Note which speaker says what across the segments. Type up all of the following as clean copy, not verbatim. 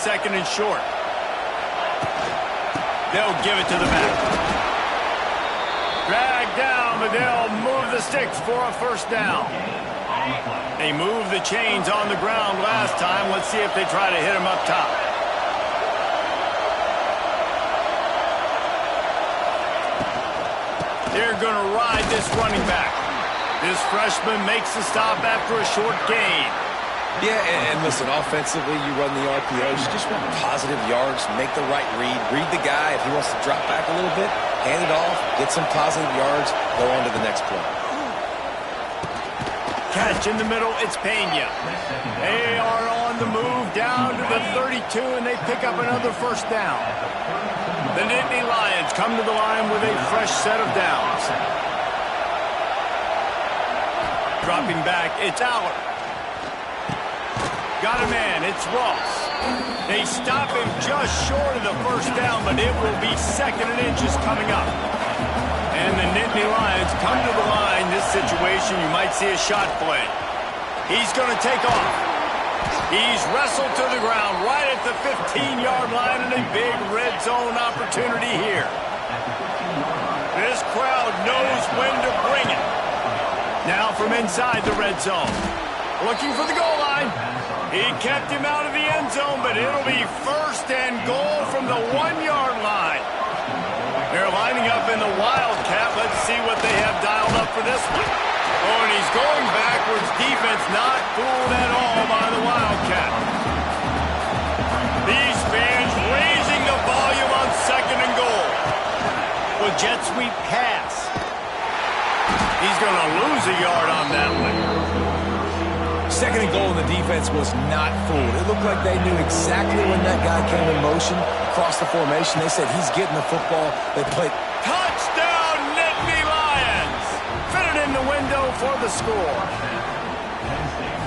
Speaker 1: second and short. They'll give it to the back. Drag down, but they'll move the sticks for a first down. They moved the chains on the ground last time. Let's see if they try to hit them up top. They're going to ride this running back. This freshman makes the stop after a short gain.
Speaker 2: Yeah, and listen, offensively, you run the RPOs. You just want positive yards, make the right read. Read the guy. If he wants to drop back a little bit, hand it off, get some positive yards, go on to the next play.
Speaker 1: Catch in the middle, it's Pena. They are on the move down to the 32, and they pick up another first down. The Nittany Lions come to the line with a fresh set of downs. Dropping back, it's Aller. Got a man, it's Ross. They stop him just short of the first down, but it will be second and inches coming up. And the Nittany Lions come to the line. This situation, you might see a shot play. He's going to take off. He's wrestled to the ground right at the 15-yard line, and a big red zone opportunity here. This crowd knows when to bring it. Now from inside the red zone. Looking for the goal line. He kept him out of the end zone, but it'll be first and goal from the 1-yard line. They're lining up in the Wildcat. Let's see what they have dialed up for this one. Oh, and he's going backwards. Defense not fooled at all by the Wildcat. These fans raising the volume on second and goal. Well, jet sweep pass. He's going to lose a yard on that one.
Speaker 2: Second and goal, and the defense was not fooled. It looked like they knew exactly when that guy came in motion across the formation. They said he's getting the football. They played.
Speaker 1: Touchdown, Nittany Lions! Fitted in the window for the score.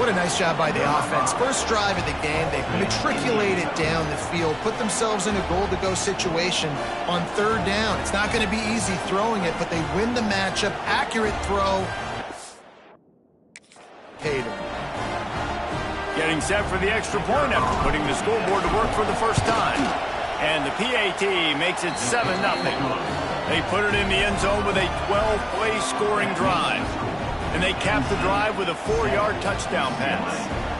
Speaker 3: What a nice job by the offense. First drive of the game, they matriculated down the field, put themselves in a goal-to-go situation on third down. It's not going to be easy throwing it, but they win the matchup. Accurate throw. Paid him.
Speaker 1: Getting set for the extra point after putting the scoreboard to work for the first time. And the PAT makes it 7-0. They put it in the end zone with a 12-play scoring drive. And they cap the drive with a 4-yard touchdown pass.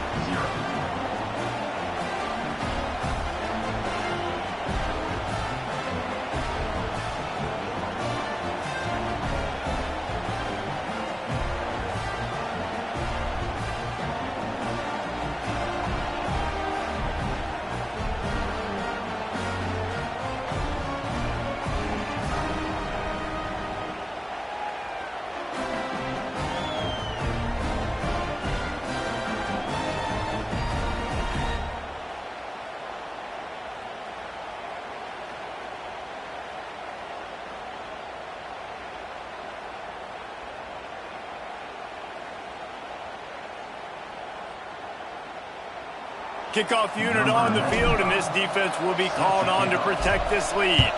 Speaker 1: Kickoff unit on the field, and this defense will be called on to protect this lead.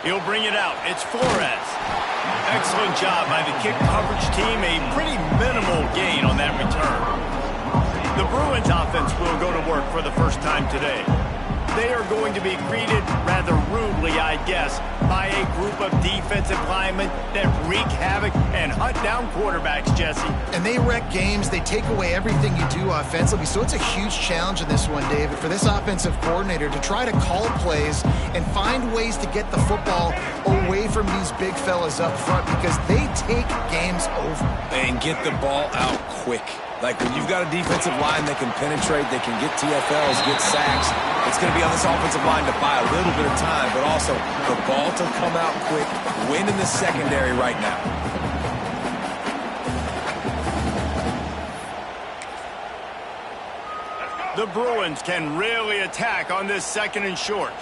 Speaker 1: He'll bring it out. It's Flores. Excellent job by the kick coverage team. A pretty minimal gain on that return. The Bruins offense will go to work for the first time today. They are going to be greeted rather rudely, I guess, by a group of defensive linemen that wreak havoc and hunt down quarterbacks, Jesse.
Speaker 3: And they wreck games. They take away everything you do offensively. So it's a huge challenge in this one, David, for this offensive coordinator to try to call plays and find ways to get the football away from these big fellas up front because they take games over.
Speaker 2: And get the ball out quick. Like when you've got a defensive line that can penetrate, they can get TFLs, get sacks, it's going to be on this offensive line to buy a little bit of time, but also the ball to come out quick, win in the secondary right now.
Speaker 1: The Bruins can really attack on this second and short.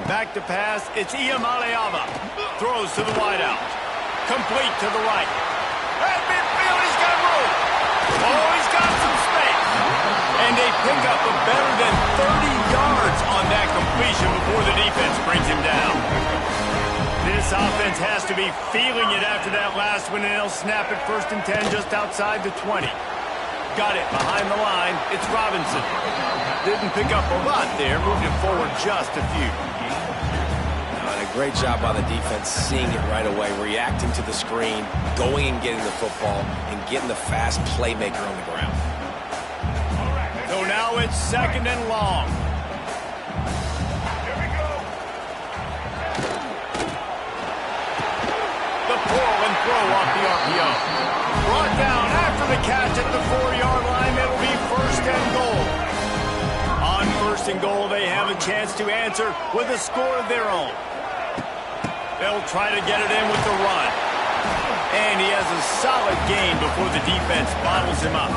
Speaker 1: Back to pass, it's Iamaleava. Throws to the wideout. Complete to the right. At midfield, he's got room. Oh, he's got some space. And they pick up a better than 30 yards on that completion before the defense brings him down. This This offense has to be feeling it after that last one, and they'll snap it 1st and 10 just outside the 20. Got it behind the line. It's Robinson. Didn't pick up a lot there. Moved it forward just a few.
Speaker 2: And a great job by the defense seeing it right away, reacting to the screen, going and getting the football, and getting the fast playmaker on the ground.
Speaker 1: So now it's 2nd and long. The pull and throw off the RPO. Brought down after the catch at the 4-yard line. It'll be 1st and goal. On 1st and goal, they have a chance to answer with a score of their own. They'll try to get it in with the run. And he has a solid gain before the defense bottles him up.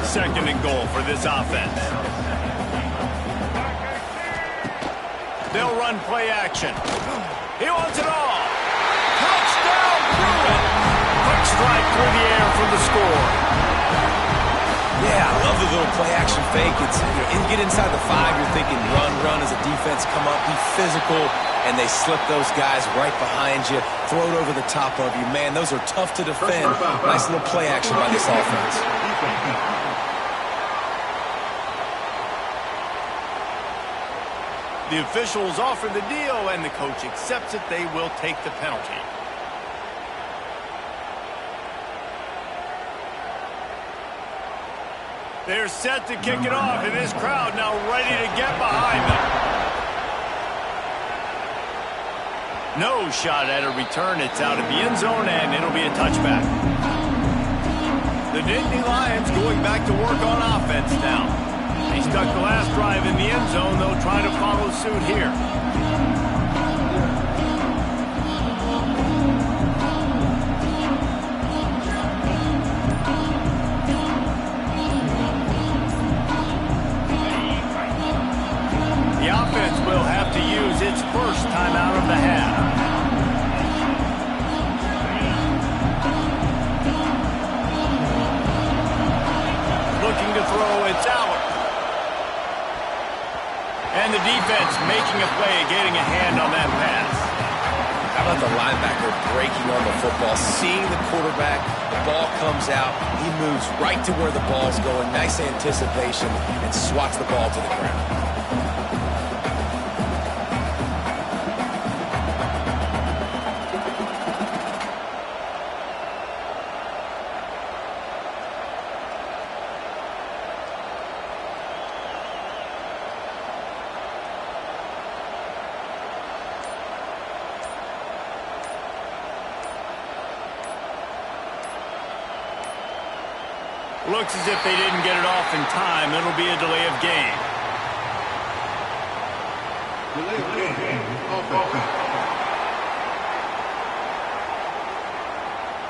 Speaker 1: 2nd and goal for this offense. They'll run play action. He wants it all. Touchdown, Bruin. Quick strike through the air for the score.
Speaker 2: Yeah, I love the little play action fake. It's, get inside the 5, you're thinking run as a defense, come up, be physical, and they slip those guys right behind you, throw it over the top of you. Man, those are tough to defend. Nice little play action by this offense.
Speaker 1: The officials offer the deal, and the coach accepts it. They will take the penalty. They're set to kick it off, and this crowd now ready to get behind them. No shot at a return. It's out of the end zone, and it'll be a touchback. The Nittany Lions going back to work on offense now. They stuck the last drive in the end zone. They'll try to follow suit here. The offense will have to use its first time out of the half. Looking to throw, it's out. And the defense making a play, getting a hand on that pass.
Speaker 2: How about the linebacker breaking on the football, seeing the quarterback, the ball comes out, he moves right to where the ball's going, nice anticipation, and swats the ball to the ground.
Speaker 1: Looks as if they didn't get it off in time. It'll be a delay of game.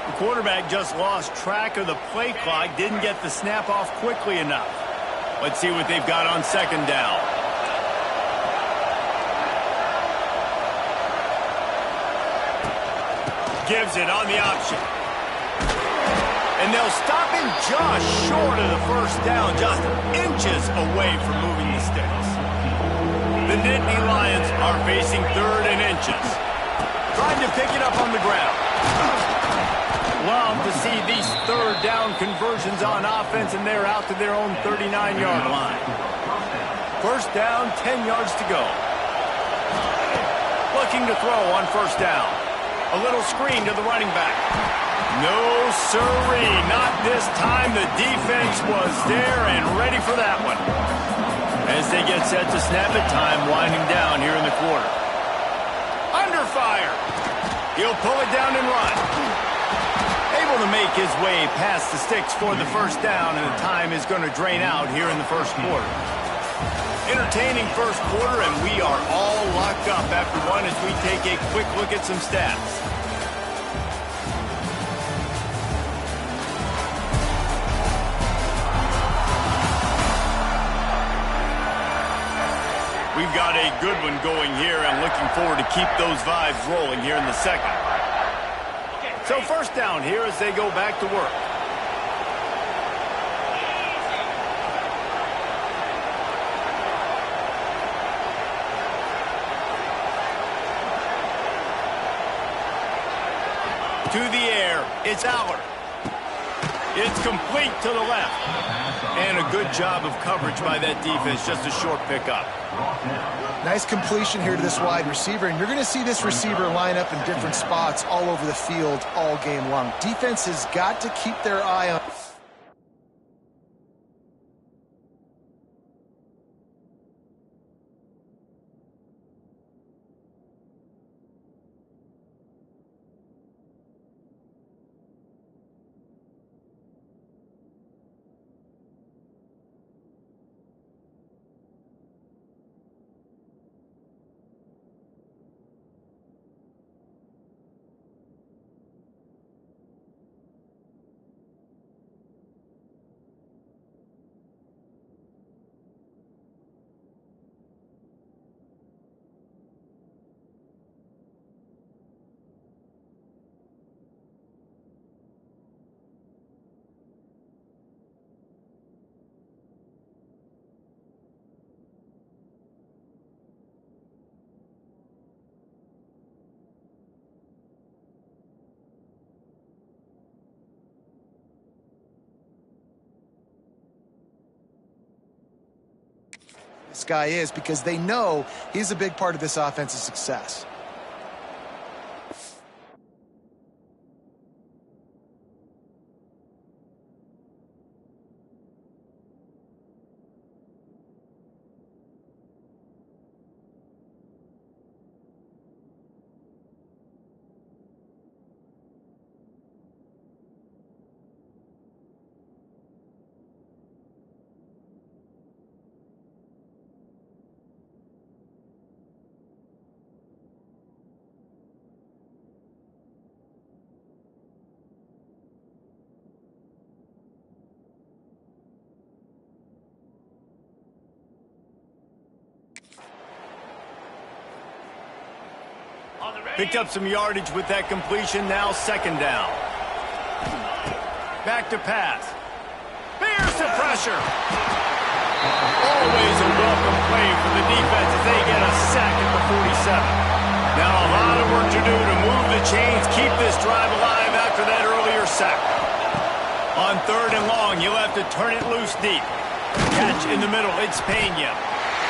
Speaker 1: The quarterback just lost track of the play clock, didn't get the snap off quickly enough. Let's see what they've got on 2nd down. Gives it on the option. And they'll stop him just short of the 1st down, just inches away from moving the sticks. The Nittany Lions are facing 3rd and inches. Trying to pick it up on the ground. Love to see these 3rd down conversions on offense, and they're out to their own 39-yard line. 1st down, 10 yards to go. Looking to throw on 1st down. A little screen to the running back. No, sirree, not this time. The defense was there and ready for that one. As they get set to snap it, time winding down here in the quarter. Under fire. He'll pull it down and run. Able to make his way past the sticks for the 1st down, and the time is going to drain out here in the 1st quarter. Entertaining 1st quarter, and we are all locked up after one as we take a quick look at some stats. We've got a good one going here, and looking forward to keep those vibes rolling here in the 2nd. So 1st down here as they go back to work. To the air. It's Aller. It's complete to the left. And a good job of coverage by that defense. Just a short pickup.
Speaker 3: Nice completion here to this wide receiver, and you're going to see this receiver line up in different spots all over the field all game long. Defense has got to keep their eye on... This guy is, because they know he's a big part of this offense's success.
Speaker 1: Picked up some yardage with that completion. Now second down. Back to pass. There's the pressure. Always a welcome play for the defense as they get a sack at the 47. Now a lot of work to do to move the chains, keep this drive alive after that earlier sack. On third and long, you'll have to turn it loose deep. Catch in the middle. It's Pena.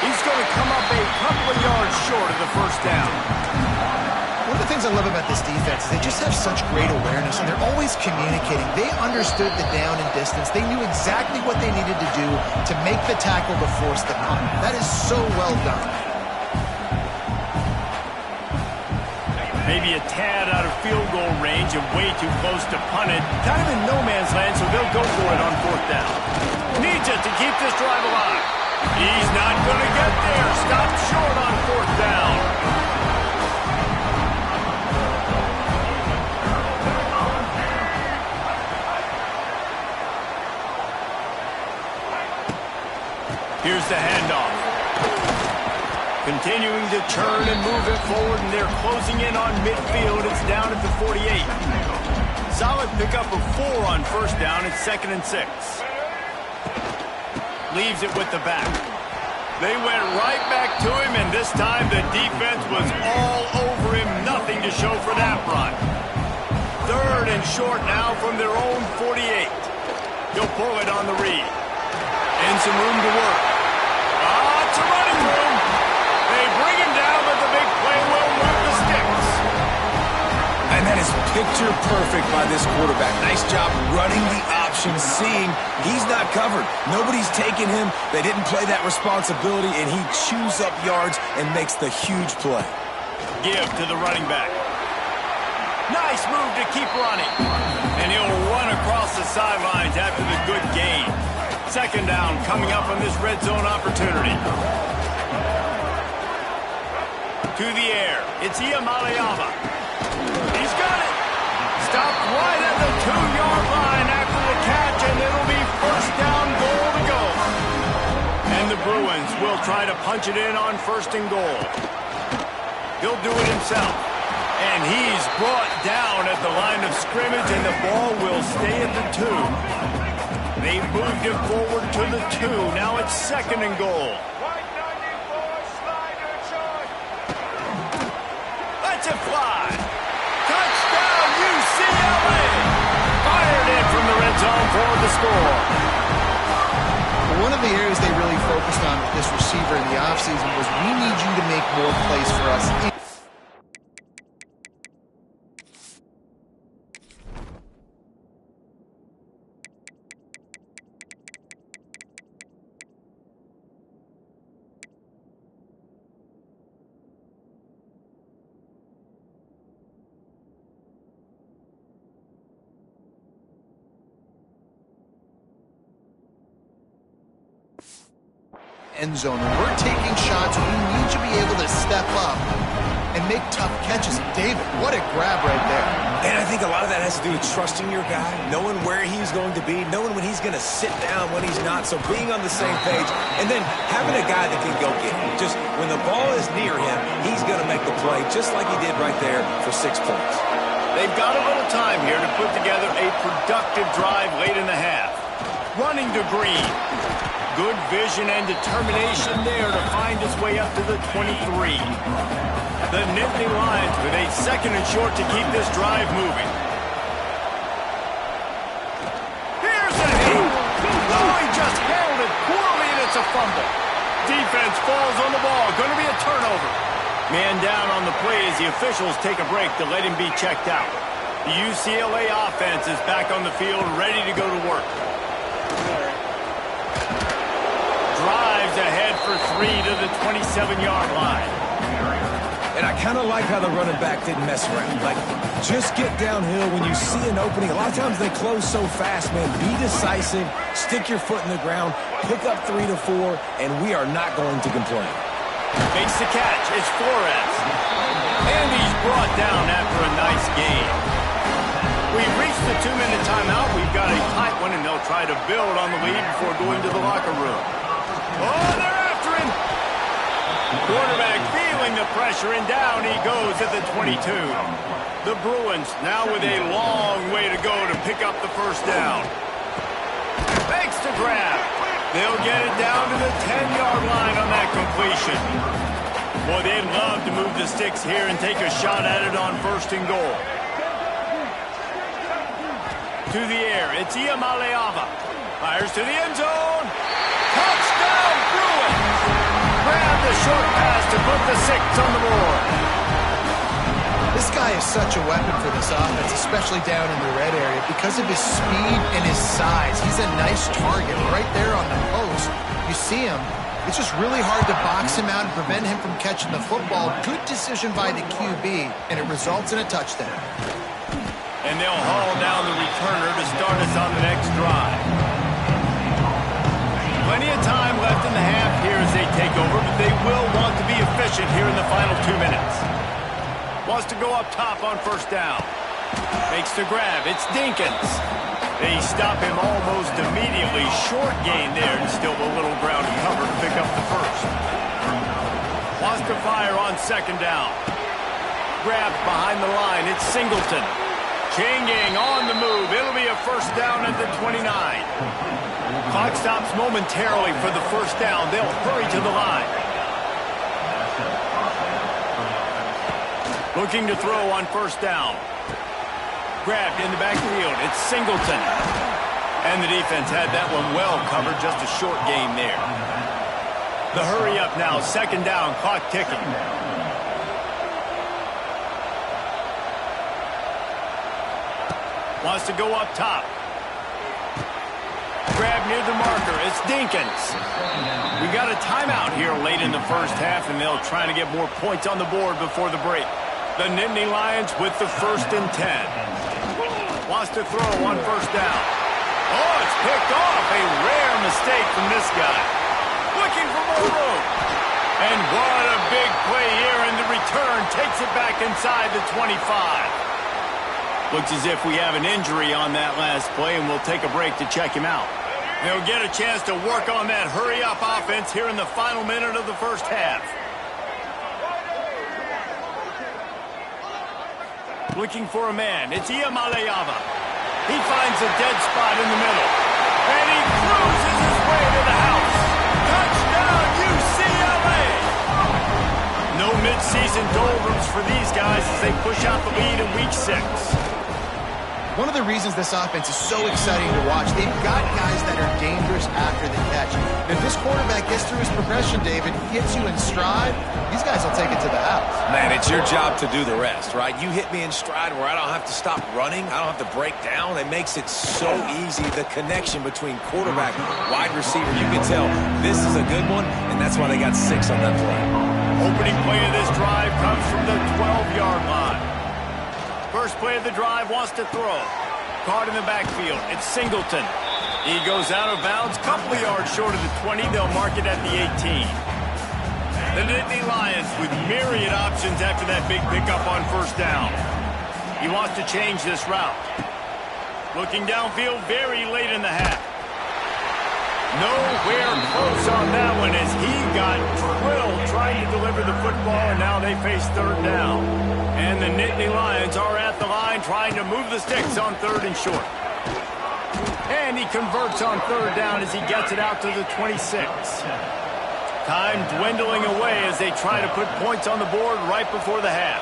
Speaker 1: He's going to come up a couple of yards short of the first down.
Speaker 3: One of the things I love about this defense is they just have such great awareness, and they're always communicating. They understood the down and distance. They knew exactly what they needed to do to make the tackle to force the punt. That is so well done.
Speaker 1: Maybe a tad out of field goal range and way too close to punt it. Kind of in no man's land, so they'll go for it on fourth down. Needs it to keep this drive alive. He's not going to get there. Stopped short on fourth down. Here's the handoff. Continuing to turn and move it forward, and they're closing in on midfield. It's down at the 48. Solid pickup of 4 on first down. It's 2nd and 6. Leaves it with the back. They went right back to him, and this time the defense was all over him. Nothing to show for that run. Third and short now from their own 48. He'll pull it on the read. And some room to work. It's a running room. They bring him down, but the big play will move the sticks.
Speaker 2: And that is picture perfect by this quarterback. Nice job running the option, seeing he's not covered. Nobody's taking him. They didn't play that responsibility, and he chews up yards and makes the huge play.
Speaker 1: Give to the running back. Nice move to keep running. And he'll run across the sidelines after the good gain. Second down coming up on this red zone opportunity. To the air. It's Iamaleava. He's got it. Stopped right at the 2-yard line after the catch, and it'll be first down goal to go. And the Bruins will try to punch it in on first and goal. He'll do it himself. And he's brought down at the line of scrimmage, and the ball will stay at the 2. They've moved him forward to the 2. Now it's 2nd and goal. Let's it fly. Touchdown, UC! the score.
Speaker 3: One of the areas they really focused on with this receiver in the offseason was we need you to make more plays for us. End zone. When we're taking shots, we need to be able to step up and make tough catches. David, what a grab right there.
Speaker 2: And I think a lot of that has to do with trusting your guy, knowing where he's going to be, knowing when he's going to sit down, when he's not. So being on the same page, and then having a guy that can go get him. Just when the ball is near him, he's going to make the play, just like he did right there for 6 points.
Speaker 1: They've got a little time here to put together a productive drive late in the half. Running to Green. Good vision and determination there to find his way up to the 23. The Nittany Lions with a 2nd and short to keep this drive moving. Here's a hit. Oh, he just handled it poorly, and it's a fumble. Defense falls on the ball. Going to be a turnover. Man down on the play as the officials take a break to let him be checked out. The UCLA offense is back on the field, ready to go to work. Drives ahead for 3 to the 27-yard line.
Speaker 2: And I kind of like how the running back didn't mess around. Like, just get downhill when you see an opening. A lot of times they close so fast, man. Be decisive, stick your foot in the ground, pick up 3 to 4, and we are not going to complain.
Speaker 1: Makes the catch. It's Flores. And he's brought down after a nice gain. We've reached the 2-minute timeout. We've got a tight one, and they'll try to build on the lead before going to the locker room. Oh, they're after him. Quarterback feeling the pressure, and down he goes at the 22. The Bruins now with a long way to go to pick up the first down. Thanks to grab. They'll get it down to the 10-yard line on that completion. Boy, they'd love to move the sticks here and take a shot at it on 1st and goal. To the air, it's Iamaleava. Fires to the end zone. Touchdown, Bruins! Grab the short pass to put the 6 on the board.
Speaker 3: This guy is such a weapon for this offense, especially down in the red area, because of his speed and his size. He's a nice target right there on the post. You see him. It's just really hard to box him out and prevent him from catching the football. Good decision by the QB, and it results in a touchdown.
Speaker 1: And they'll haul down the returner to start us on the next drive. Plenty of time left in the half here as they take over, but they will want to be efficient here in the final 2 minutes. Wants to go up top on 1st down. Makes the grab. It's Dinkins. They stop him almost immediately. Short gain there, and still a little ground to cover to pick up the first. Wants to fire on 2nd down. Grab behind the line. It's Singleton. Chain gang on the move. It'll be a 1st down at the 29. Clock stops momentarily for the 1st down. They'll hurry to the line. Looking to throw on 1st down. Grabbed in the backfield. It's Singleton. And the defense had that one well covered. Just a short gain there. The hurry up now. 2nd down. Clock ticking. Wants to go up top. Grab near the marker. It's Dinkins. We got a timeout here late in the 1st half, and they'll try to get more points on the board before the break. The Nittany Lions with the 1st and 10. Wants to throw on 1st down. Oh, it's picked off. A rare mistake from this guy. Looking for more room. And what a big play here, and the return takes it back inside the 25. Looks as if we have an injury on that last play, and we'll take a break to check him out. They'll get a chance to work on that hurry-up offense here in the final minute of the 1st half. Looking for a man. It's Iamaleava. He finds a dead spot in the middle. And he cruises his way to the house. Touchdown, UCLA! No midseason doldrums for these guys as they push out the lead in Week 6.
Speaker 3: one of the reasons this offense is so exciting to watch. They've got guys that are dangerous after the catch. And if this quarterback gets through his progression, David, gets you in stride, these guys will take it to the house.
Speaker 2: Man, it's your job to do the rest, right? You hit me in stride where I don't have to stop running. I don't have to break down. It makes it so easy. The connection between quarterback, wide receiver, you can tell this is a good one, and that's why they got 6 on that play.
Speaker 1: Opening play of this drive comes from the 12-yard line. First play of the drive wants to throw. Caught in the backfield. It's Singleton. He goes out of bounds, couple of yards short of the 20. They'll mark it at the 18. The Nittany Lions with myriad options after that big pickup on first down. He wants to change this route. Looking downfield very late in the half. Nowhere close on that one as he got drilled trying to deliver the football, and now they face third down. And the Nittany Lions are at the line trying to move the sticks on 3rd and short. And he converts on 3rd down as he gets it out to the 26. Time dwindling away as they try to put points on the board right before the half.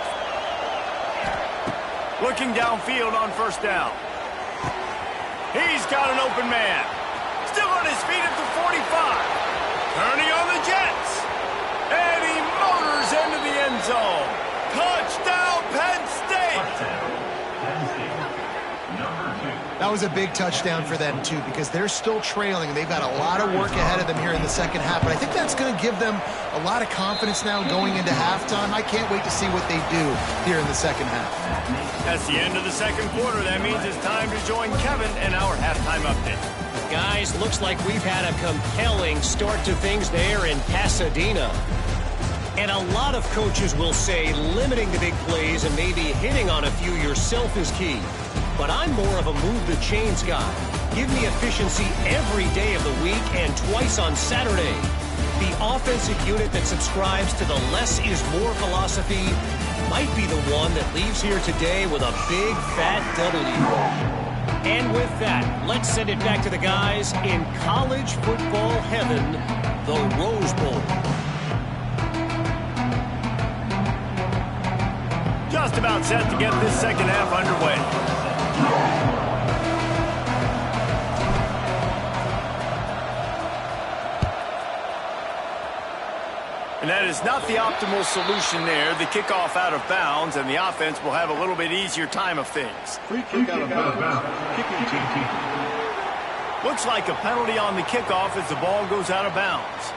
Speaker 1: Looking downfield on first down. He's got an open man. Still on his feet at the 45. Turning on the Jets. And he motors into the end zone. Touchdown, Penn State!
Speaker 3: That was a big touchdown for them, too, because they're still trailing. They've got a lot of work ahead of them here in the second half, but I think that's going to give them a lot of confidence now going into halftime. I can't wait to see what they do here in the second half.
Speaker 1: That's the end of the second quarter. That means it's time to join Kevin and our halftime update.
Speaker 4: Guys, looks like we've had a compelling start to things there in Pasadena. And a lot of coaches will say limiting the big plays and maybe hitting on a few yourself is key. But I'm more of a move the chains guy. Give me efficiency every day of the week and twice on Saturday. The offensive unit that subscribes to the less is more philosophy might be the one that leaves here today with a big fat W. And with that, let's send it back to the guys in college football heaven, the Rose Bowl.
Speaker 1: Just about set to get this second half underway. And that is not the optimal solution there. The kickoff out of bounds, and the offense will have a little bit easier time of things.
Speaker 5: Free kick out of bounds. Kicking team.
Speaker 1: Looks like a penalty on the kickoff as the ball goes out of bounds.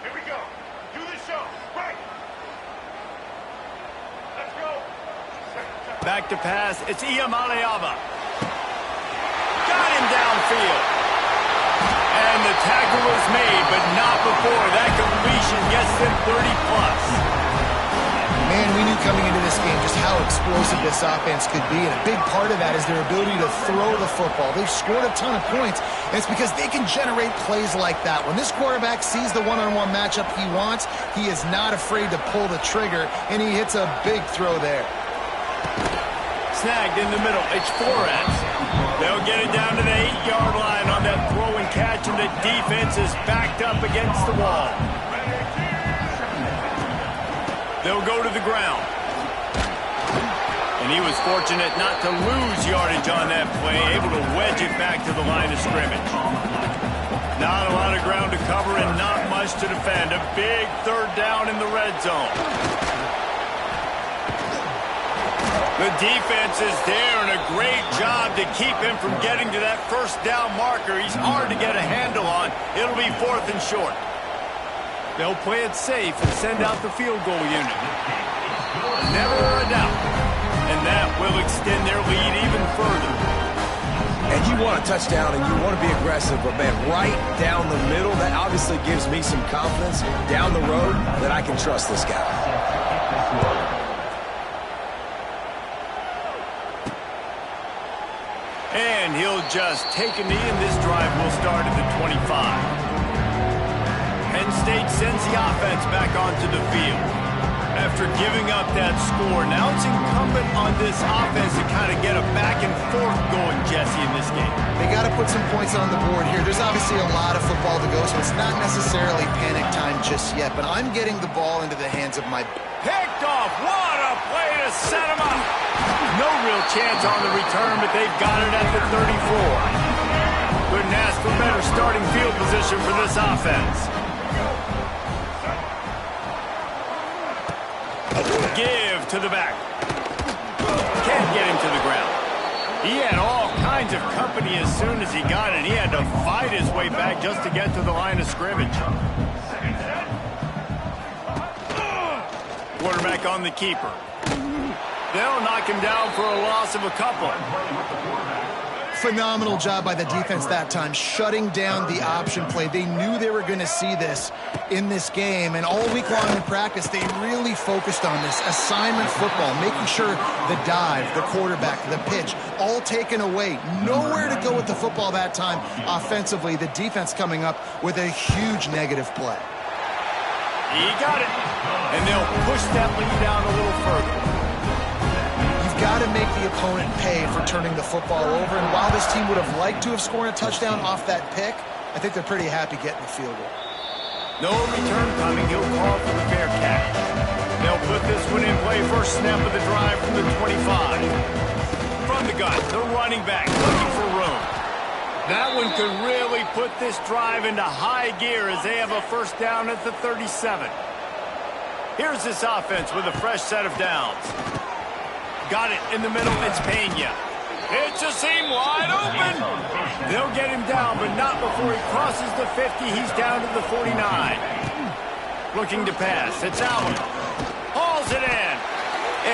Speaker 5: Here we go. Do the show. Right. Let's go.
Speaker 1: Back to pass. It's Iamaleava. Got him downfield. And the tackle was made, but not before. That completion gets them 30-plus.
Speaker 3: Man, we knew coming into this game just how explosive this offense could be, and a big part of that is their ability to throw the football. They've scored a ton of points, and it's because they can generate plays like that. When this quarterback sees the one-on-one matchup he wants, he is not afraid to pull the trigger, and he hits a big throw there.
Speaker 1: Snagged in the middle. It's Flores. They'll get it down to the 8-yard line on that throw and catch, and the defense is backed up against the wall. They'll go to the ground. And he was fortunate not to lose yardage on that play, able to wedge it back to the line of scrimmage. Not a lot of ground to cover and not much to defend. A big third down in the red zone. The defense is there, and a great job to keep him from getting to that first down marker. He's hard to get a handle on. It'll be 4th and short. They'll play it safe and send out the field goal unit. Never a doubt. And that will extend their lead even further.
Speaker 2: And you want a touchdown and you want to be aggressive, but man, right down the middle, that obviously gives me some confidence down the road that I can trust this guy.
Speaker 1: And he'll just take a knee, and this drive will start at the 25. Penn State sends the offense back onto the field. After giving up that score, now it's incumbent on this offense to kind of get a back and forth going, Jesse, in this game.
Speaker 3: They got to put some points on the board here. There's obviously a lot of football to go, so it's not necessarily panic time just yet, but I'm getting the ball into the hands of my...
Speaker 1: Picked off. What a play to set him up. No real chance on the return, but they've got it at the 34. Couldn't ask for better starting field position for this offense. Give to the back. Can't get him to the ground. He had all kinds of company as soon as he got it. He had to fight his way back just to get to the line of scrimmage. Quarterback on the keeper. They'll knock him down for a loss of a couple.
Speaker 3: Phenomenal job by the defense that time, shutting down the option play. They knew they were going to see this in this game, and all week long in practice, they really focused on this assignment football, making sure the dive, the quarterback, the pitch, all taken away. Nowhere to go with the football that time offensively. The defense coming up with a huge negative play.
Speaker 1: He got it, and they'll push that lead down a little further.
Speaker 3: Got to make the opponent pay for turning the football over, and while this team would have liked to have scored a touchdown off that pick, I think they're pretty happy getting the field goal.
Speaker 1: No return coming. He'll call for the fair catch. They'll put this one in play. First snap of the drive from the 25. From the gun, the running back looking for room. That one could really put this drive into high gear as they have a first down at the 37. Here's this offense with a fresh set of downs. Got it in the middle. It's Pena. It's a seam wide open. They'll get him down, but not before he crosses the 50. He's down to the 49. Looking to pass. It's Allen. Hauls it in.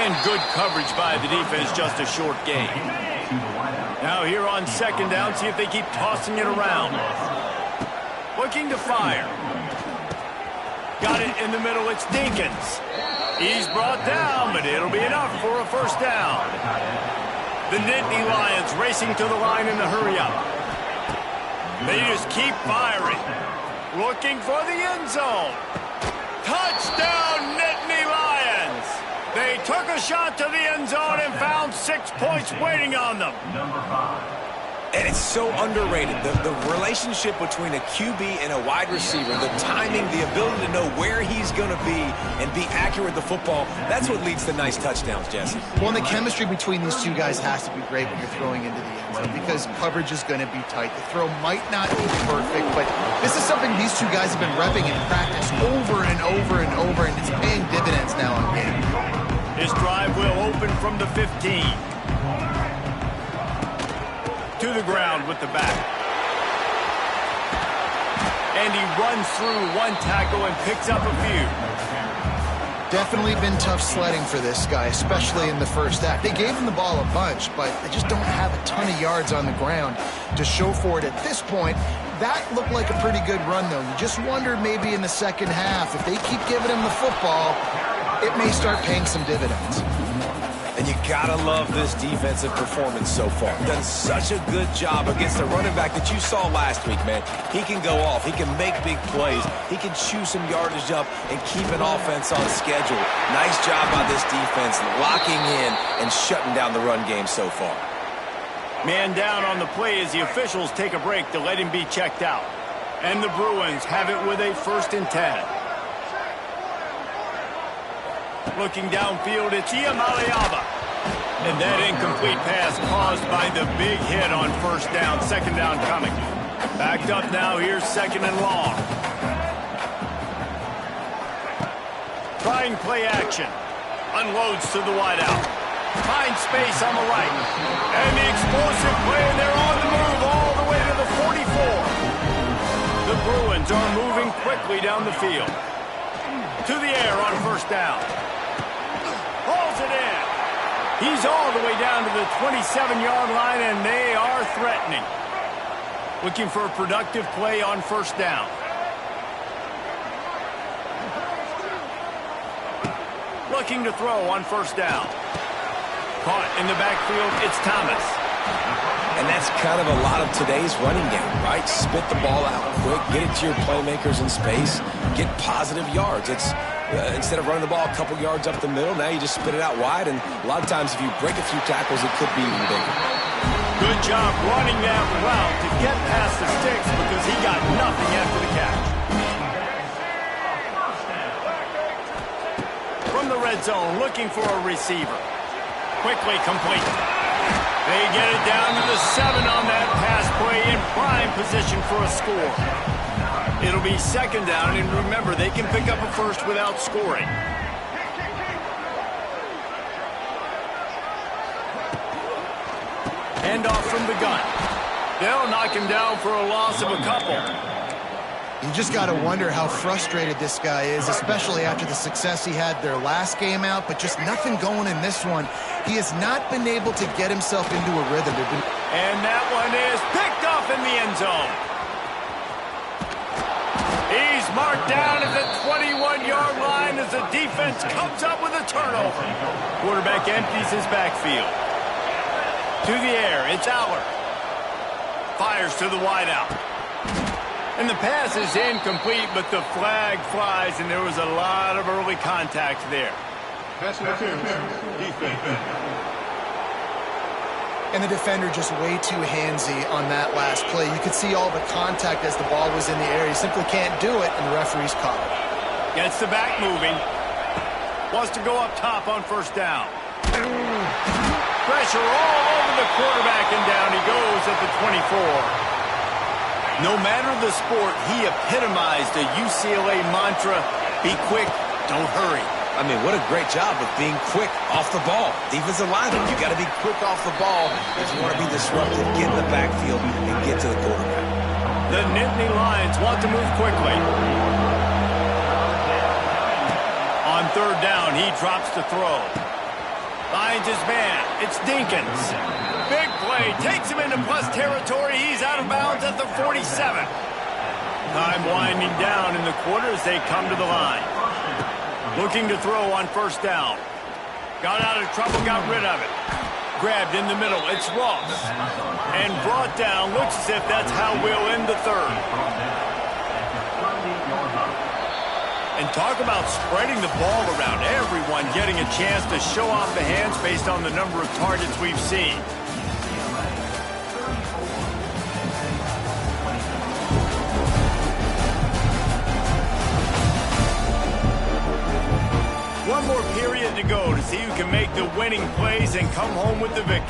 Speaker 1: And good coverage by the defense. Just a short gain. Now here on second down. See if they keep tossing it around. Looking to fire. Got it in the middle. It's Dinkins. He's brought down, but it'll be enough for a first down. The Nittany Lions racing to the line in the hurry-up. They just keep firing. Looking for the end zone. Touchdown, Nittany Lions! They took a shot to the end zone and found 6 points waiting on them.
Speaker 2: And it's so underrated. The relationship between a QB and a wide receiver, the timing, the ability to know where he's going to be and be accurate with the football, that's what leads to nice touchdowns, Jesse.
Speaker 3: Well, and the chemistry between these two guys has to be great when you're throwing into the end zone because coverage is going to be tight. The throw might not be perfect, but this is something these two guys have been repping in practice over and over and over, and it's paying dividends now on game.
Speaker 1: His drive will open from the 15. To the ground with the back. And he runs through one tackle and picks up a few.
Speaker 3: Definitely been tough sledding for this guy, especially in the first half. They gave him the ball a bunch, but they just don't have a ton of yards on the ground to show for it at this point. That looked like a pretty good run, though. You just wonder maybe in the second half, if they keep giving him the football, it may start paying some dividends.
Speaker 2: And you gotta love this defensive performance so far. Done such a good job against the running back that you saw last week, man. He can go off. He can make big plays. He can chew some yardage up and keep an offense on schedule. Nice job by this defense locking in and shutting down the run game so far.
Speaker 1: Man down on the play as the officials take a break to let him be checked out. And the Bruins have it with a 1st and 10. Looking downfield, it's Iamaleava. And that incomplete pass caused by the big hit on first down. Second down coming. Backed up now. Here's second and long. Trying play action. Unloads to the wideout. Finds space on the right. And the explosive play, and they're on the move all the way to the 44. The Bruins are moving quickly down the field. To the air on first down. Hauls it in. He's all the way down to the 27-yard line, and they are threatening. Looking for a productive play on first down. Looking to throw on first down. Caught in the backfield, it's Thomas.
Speaker 2: And that's kind of a lot of today's running game, right? Spit the ball out quick, get it to your playmakers in space, get positive yards. It's Instead of running the ball a couple yards up the middle, now you just spit it out wide, and a lot of times if you break a few tackles, it could be even bigger.
Speaker 1: Good job running that route to get past the sticks because he got nothing after the catch. From the red zone, looking for a receiver. Quickly complete. They get it down to the 7 on that pass play in prime position for a score. It'll be second down, and remember, they can pick up a first without scoring. Hand off from the gun. They'll knock him down for a loss of a couple.
Speaker 3: You just got to wonder how frustrated this guy is, especially after the success he had their last game out, but just nothing going in this one. He has not been able to get himself into a rhythm.
Speaker 1: And that one is picked off in the end zone. He's marked down at the 21-yard line as the defense comes up with a turnover. Quarterback empties his backfield. To the air, it's Aller. Fires to the wideout. And the pass is incomplete, but the flag flies, and there was a lot of early contact there.
Speaker 5: Pass interference. Defense.
Speaker 3: And the defender just way too handsy on that last play. You could see all the contact as the ball was in the air. He simply can't do it, and the referee's caught it.
Speaker 1: Gets the back moving. Wants to go up top on first down. Pressure all over the quarterback, and down he goes at the 24. No matter the sport, he epitomized a UCLA mantra, be quick, don't hurry.
Speaker 2: I mean, what a great job of being quick off the ball. Defensive lineman, you got to be quick off the ball if you want to be disruptive, get in the backfield, and get to the quarterback.
Speaker 1: The Nittany Lions want to move quickly. On third down, he drops to throw. Finds his man. It's Dinkins. Big play. Takes him into plus territory. He's out of bounds at the 47. Time winding down in the quarter as they come to the line. Looking to throw on first down. Got out of trouble, got rid of it. Grabbed in the middle. It's Ross. And brought down. Looks as if that's how we'll end the third. And talk about spreading the ball around. Everyone getting a chance to show off the hands based on the number of targets we've seen. One more period to go to see who can make the winning plays and come home with the victory.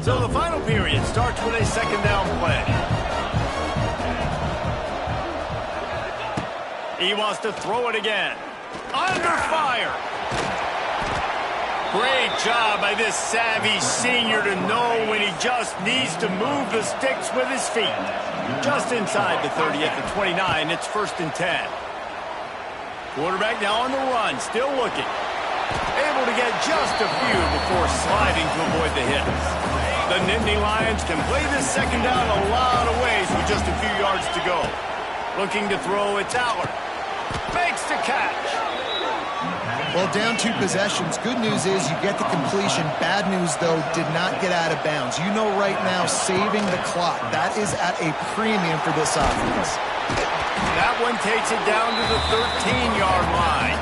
Speaker 1: So the final period starts with a second down play. He wants to throw it again. Under fire. Great job by this savvy senior to know when he just needs to move the sticks with his feet. Just inside the 30 at the 29, it's 1st and 10. Quarterback now on the run, still looking. Able to get just a few before sliding to avoid the hits. The Nittany Lions can play this second down a lot of ways with just a few yards to go. Looking to throw, it's Allard. Makes the catch.
Speaker 3: Well, down 2 possessions. Good news is you get the completion. Bad news, though, did not get out of bounds. You know right now, saving the clock, that is at a premium for this offense.
Speaker 1: That one takes it down to the 13-yard line.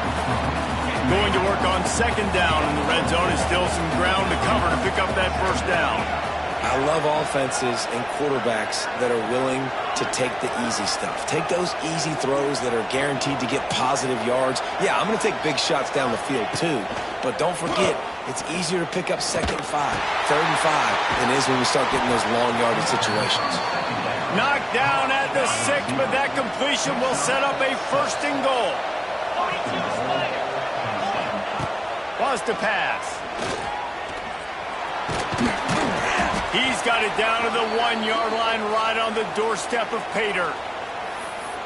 Speaker 1: Going to work on second down in the red zone. Is still some ground to cover to pick up that first down.
Speaker 2: I love offenses and quarterbacks that are willing to take the easy stuff. Take those easy throws that are guaranteed to get positive yards. Yeah, I'm going to take big shots down the field too. But don't forget, it's easier to pick up 2nd and 5, 3rd and 5 than it is when we start getting those long yardage situations.
Speaker 1: Knocked down at the 6, but that completion will set up a 1st and goal. Wants to pass. He's got it down to the 1-yard line right on the doorstep of Pater.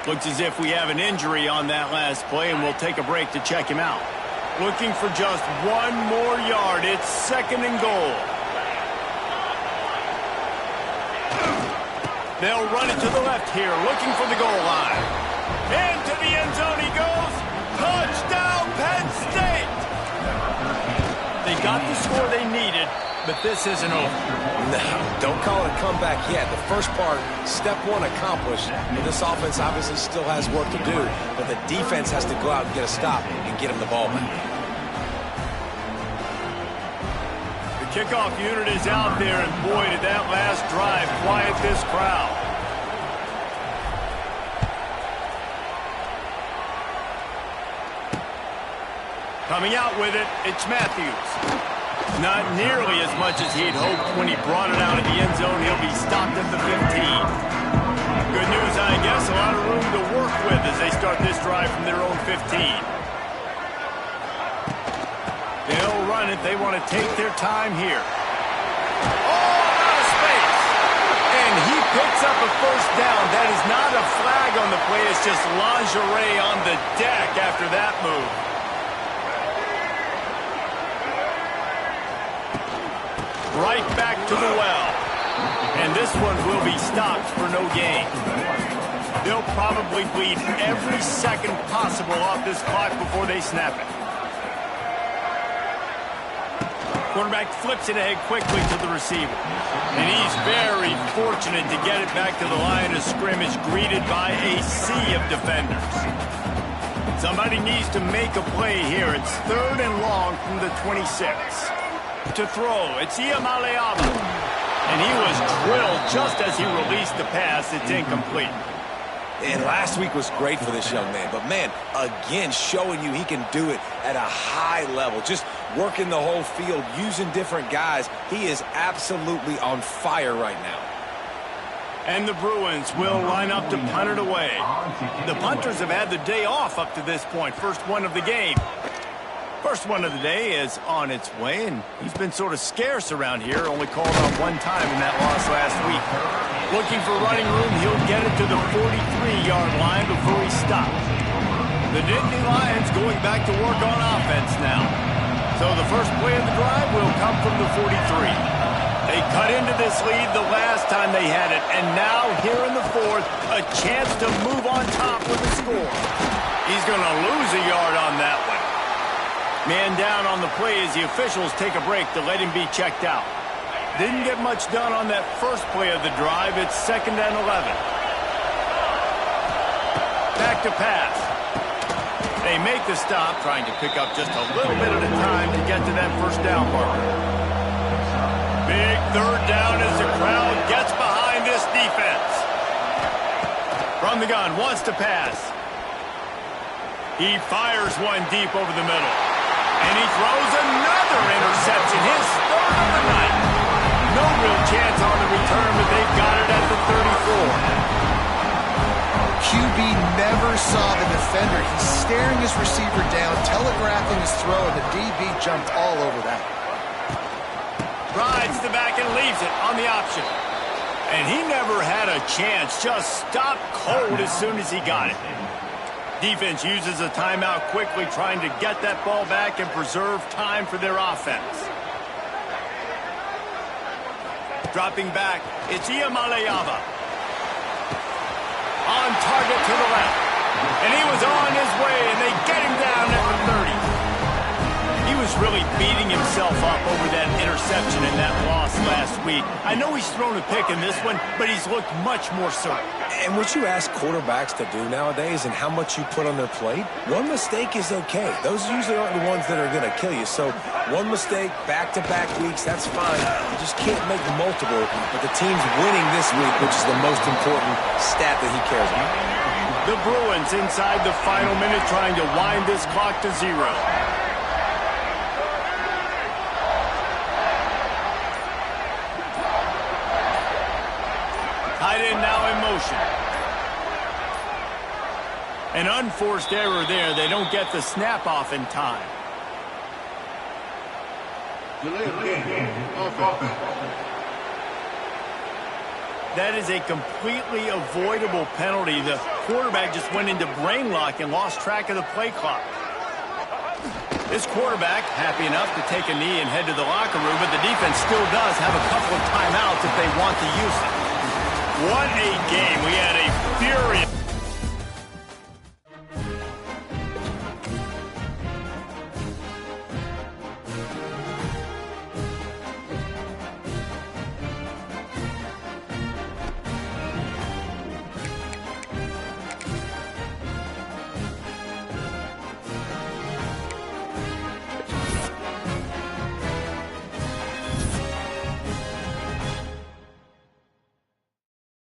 Speaker 1: Looks as if we have an injury on that last play, and we'll take a break to check him out. Looking for just 1 more yard. It's 2nd and goal. They'll run it to the left here, looking for the goal line. Into the end zone he goes. Touchdown, Penn State! They got the score they needed, but this isn't over.
Speaker 2: No, don't call it a comeback yet. The first part, step 1 accomplished. And this offense obviously still has work to do, but the defense has to go out and get a stop and get him the ball back.
Speaker 1: The kickoff unit is out there, and boy, did that last drive quiet this crowd. Coming out with it, it's Matthews. Not nearly as much as he'd hoped when he brought it out of the end zone. He'll be stopped at the 15. Good news, I guess, a lot of room to work with as they start this drive from their own 15. They'll run it. They want to take their time here. Oh, out of space. And he picks up a first down. That is not a flag on the play. It's just lingerie on the deck after that move. Right back to the well. And this one will be stopped for no gain. They'll probably bleed every second possible off this clock before they snap it. Quarterback flips it ahead quickly to the receiver. And he's very fortunate to get it back to the line of scrimmage, greeted by a sea of defenders. Somebody needs to make a play here. It's 3rd and long from the 26. To throw, it's Iamaleava. And he was drilled just as he released the pass. It's incomplete.
Speaker 2: And last week was great for this young man. But, man, again, showing you he can do it at a high level. Just working the whole field, using different guys. He is absolutely on fire right now.
Speaker 1: And the Bruins will line up to punt it away. The punters have had the day off up to this point. First one of the game. First one of the day is on its way, and he's been sort of scarce around here, only called on 1 time in that loss last week. Looking for running room, he'll get it to the 43-yard line before he stops. The Nittany Lions going back to work on offense now. So the first play of the drive will come from the 43. They cut into this lead the last time they had it, and now here in the 4th, a chance to move on top with a score. He's going to lose a yard on that one. Man down on the play as the officials take a break to let him be checked out. Didn't get much done on that first play of the drive. It's 2nd and 11. Back to pass. They make the stop, trying to pick up just a little bit at a time to get to that first down marker. Big 3rd down as the crowd gets behind this defense. From the gun, wants to pass. He fires one deep over the middle. And he throws another interception, his 3rd of the night. No real
Speaker 3: QB never saw the defender. He's staring his receiver down, telegraphing his throw, and the DB jumped all over that.
Speaker 1: Rides the back and leaves it on the option. And he never had a chance. Just stopped cold as soon as he got it. Defense uses a timeout quickly, trying to get that ball back and preserve time for their offense. Dropping back, it's Iamaleava. On target to the left. And he was on his way, and they get him down at the 30. He was really beating himself up over that interception and that loss last week. I know he's thrown a pick in this one, but he's looked much more certain.
Speaker 2: And what you ask quarterbacks to do nowadays and how much you put on their plate, one mistake is okay. Those usually aren't the ones that are going to kill you. So one mistake, back-to-back weeks, that's fine. You just can't make multiple. But the team's winning this week, which is the most important stat that he cares about.
Speaker 1: The Bruins inside the final minute trying to wind this clock to 0. Tight end now in motion. An unforced error there. They don't get the snap off in time.
Speaker 5: Delay of game. Offense.
Speaker 1: That is a completely avoidable penalty. The quarterback just went into brain lock and lost track of the play clock. This quarterback happy enough to take a knee and head to the locker room, but the defense still does have a couple of timeouts if they want to use it. What a game. We had a furious...